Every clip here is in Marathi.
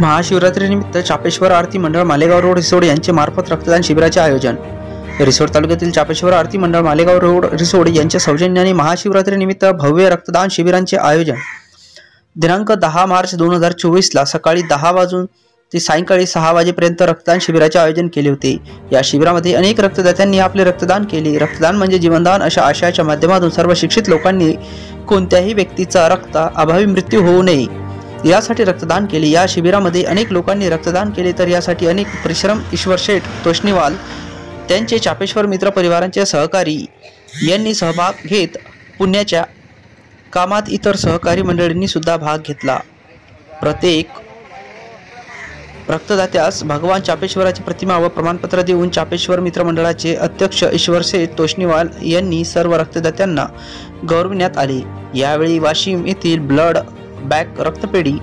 महाशिवरात्रीनिमित्त चापेश्वर आरती मंडळ मालेगाव रोड रिसोड यांचे मार्फत रक्तदान शिबिराचे आयोजन। रिसोड तालुक्यातील चापेश्वर आरती मंडळ मालेगाव रोड रिसोड यांच्या सौजन्याने महाशिवरात्रीनिमित्त भव्य रक्तदान शिबिरांचे आयोजन दिनांक 10 मार्च 2024 ला सकाळी 10 वाजून ते सायंकाळी 6 वाजेपर्यंत रक्तदान शिबिराचे आयोजन केले होते। या शिबिरामध्ये अनेक रक्तदात्यांनी आपले रक्तदान केले। रक्तदान म्हणजे जीवनदान अशा आशयाच्या माध्यमातून सर्व शिक्षित लोकांनी कोणत्याही व्यक्तीचा रक्त अभावी मृत्यू होऊ नये यासाठी रक्तदान केले। या शिबिरामध्ये अनेक लोकांनी रक्तदान केले, तर यासाठी अनेक परिश्रम ईश्वर शेठ तोष्णीवाल त्यांचे चापेश्वर मित्र परिवारांचे सहकारी यांनी सहभाग घेत पुण्याच्या कामात इतर सहकारी मंडळींनी सुद्धा भाग घेतला। प्रत्येक रक्तदात्यास भगवान चापेश्वराची प्रतिमा व प्रमाणपत्र देऊन चापेश्वर मित्र मंडळाचे अध्यक्ष ईश्वर शेठ तोष्णीवाल यांनी सर्व रक्तदात्यांना गौरविण्यात आले। यावेळी वाशिम येथील ब्लड बँक रक्तपेढी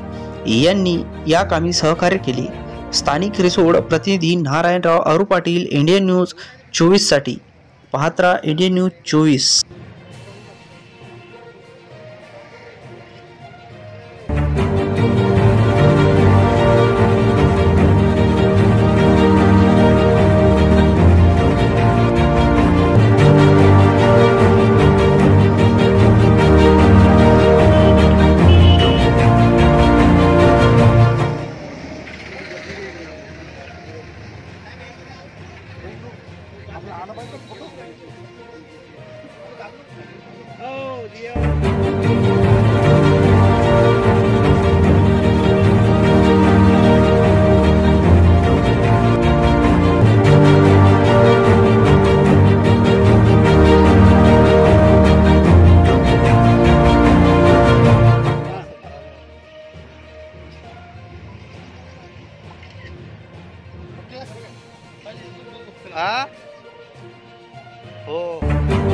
यांनी या कामी सहकार्य केले। स्थानिक रिसोड प्रतिनिधी नारायणराव अरू पाटील, इंडियन न्यूज 24 साठी पाहत रहा इंडियन न्यूज 24। हो